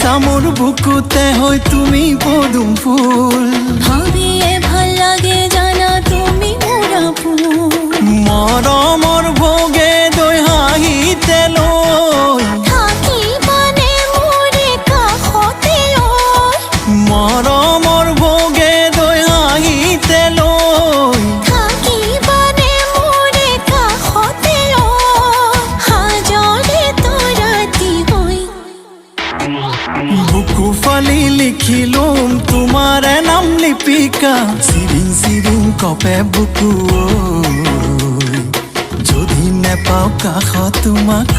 ফুলিছা মোৰ বুকুতে হৈ তুমি পদুম ফুল ভাবিয়ে ভাল লাগে জানা তুমি মোৰা ফুল মৰমৰ ভোগে দৈ হাঁহিতে লৈ থাকিবানে মোৰে কাষতে মৰমৰ ভোগে দৈ হাঁহিতে লৈ থাকিবানে মোৰে কাষতে হাজৰে তৰাতি হৈ বুকু ফালি লিখিলোম তোমাৰে নাম লিপিকা চিৰিং চিৰিং কপে বুকু যদি নেপাওঁ কাষত তোমাক